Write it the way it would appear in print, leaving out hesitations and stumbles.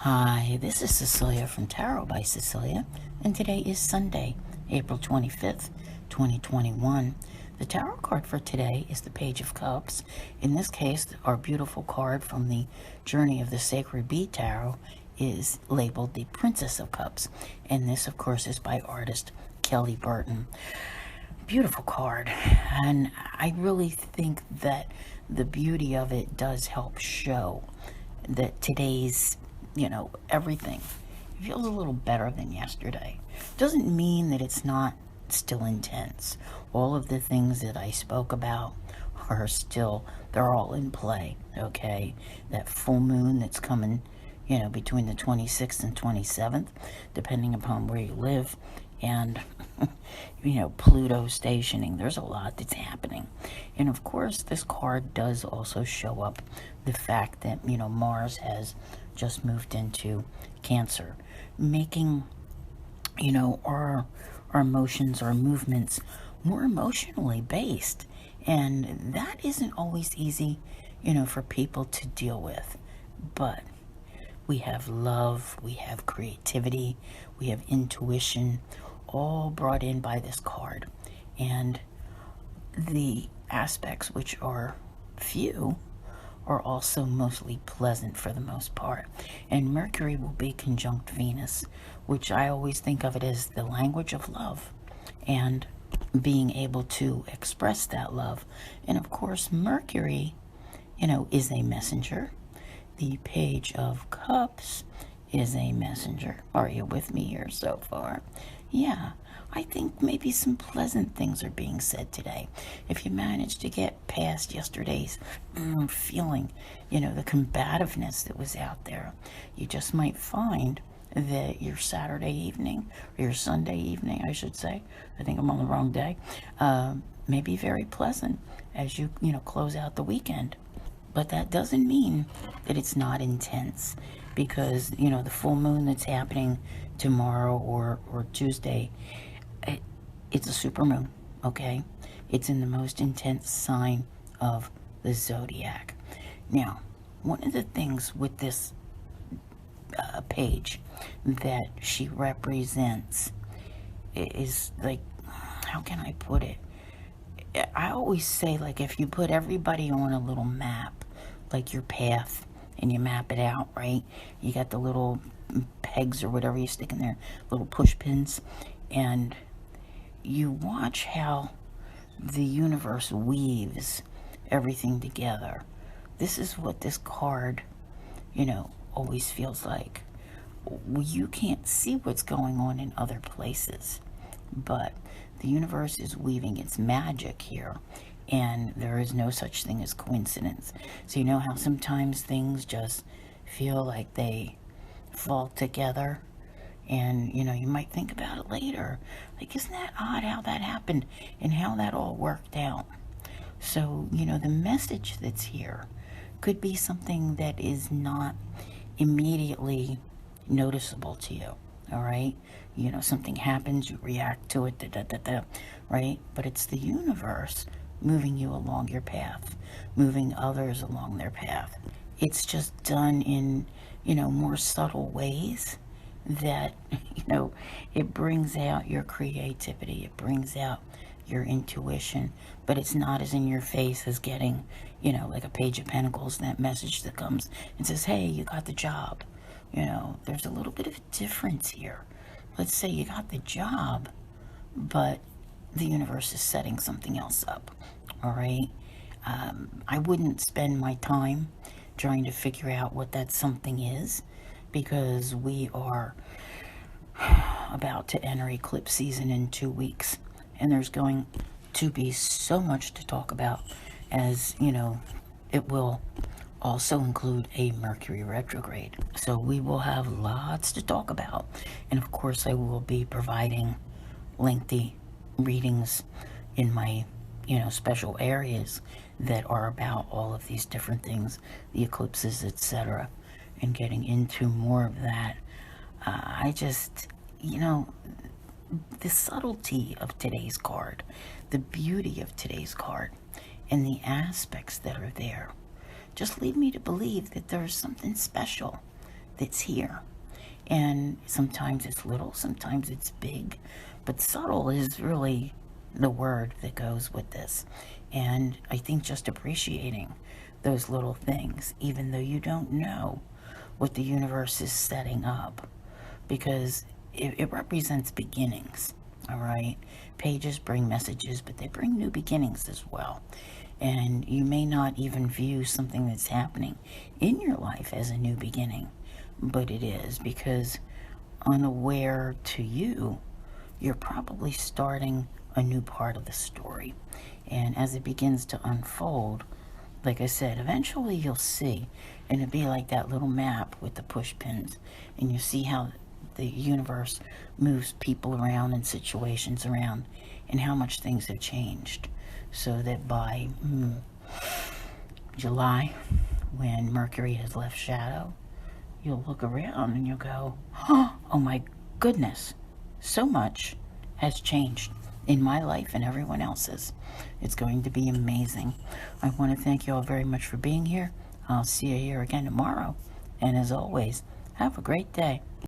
Hi, this is Cecilia from Tarot by Cecilia, and today is Sunday, April 25th, 2021. The tarot card for today is the Page of Cups. In this case, our beautiful card from the Journey of the Sacred Bee Tarot is labeled the Princess of Cups, and this, of course, is by artist Kelly Burton. Beautiful card, and I really think that the beauty of it does help show that today's, everything feels a little better than yesterday. Doesn't mean that it's not still intense. All of the things that I spoke about are still, they're all in play, okay? That full moon that's coming, between the 26th and 27th, depending upon where you live, and Pluto stationing. There's a lot that's happening. And of course, this card does also show up the fact that, Mars has just moved into Cancer, making, our emotions, our movements more emotionally based. And that isn't always easy, for people to deal with. But we have love, we have creativity, we have intuition, all brought in by this card. And the aspects, which are few, are also mostly pleasant for the most part. And Mercury will be conjunct Venus, which I always think of it as the language of love and being able to express that love. And of course, Mercury, is a messenger. The Page of Cups is a messenger. Are you with me here so far? Yeah, I think maybe some pleasant things are being said today. If you manage to get past yesterday's feeling, the combativeness that was out there, you just might find that your Saturday evening, or your Sunday evening, I should say, I think I'm on the wrong day, may be very pleasant as you, close out the weekend. But that doesn't mean that it's not intense, because, the full moon that's happening tomorrow or Tuesday, it's a supermoon, okay? It's in the most intense sign of the zodiac. Now, one of the things with this page that she represents is like, how can I put it? I always say, like, if you put everybody on a little map, like your path, and you map it out, right? You got the little pegs or whatever you stick in there, little push pins, and you watch how the universe weaves everything together. This is what this card, always feels like. You can't see what's going on in other places, but the universe is weaving its magic here, and there is no such thing as coincidence. So you know how sometimes things just feel like they fall together, and you might think about it later, like, isn't that odd how that happened and how that all worked out? So the message that's here could be something that is not immediately noticeable to you. All right, something happens, you react to it, right? But it's the universe moving you along your path, moving others along their path. It's just done in, more subtle ways that, it brings out your creativity, it brings out your intuition, but it's not as in your face as getting, like a Page of Pentacles, that message that comes and says, hey, you got the job. There's a little bit of a difference here. Let's say you got the job, but the universe is setting something else up. All right? I wouldn't spend my time trying to figure out what that something is, because we are about to enter eclipse season in 2 weeks, and there's going to be so much to talk about, as it will also include a Mercury retrograde. So we will have lots to talk about. And of course, I will be providing lengthy readings in my, special areas that are about all of these different things, the eclipses, etc., and getting into more of that. I just, the subtlety of today's card, the beauty of today's card, and the aspects that are there just lead me to believe that there's something special that's here. And sometimes it's little, sometimes it's big, but subtle is really the word that goes with this. And I think just appreciating those little things, even though you don't know what the universe is setting up, because it represents beginnings. All right, pages bring messages, but they bring new beginnings as well. And you may not even view something that's happening in your life as a new beginning, but it is, because unaware to you, you're probably starting a new part of the story. And as it begins to unfold, like I said, eventually you'll see, and it'll be like that little map with the push pins, and you see how the universe moves people around and situations around, and how much things have changed. So that by July, when Mercury has left shadow, you'll look around and you'll go, oh my goodness, so much has changed in my life and everyone else's. It's going to be amazing. I want to thank you all very much for being here. I'll see you here again tomorrow. And as always, have a great day.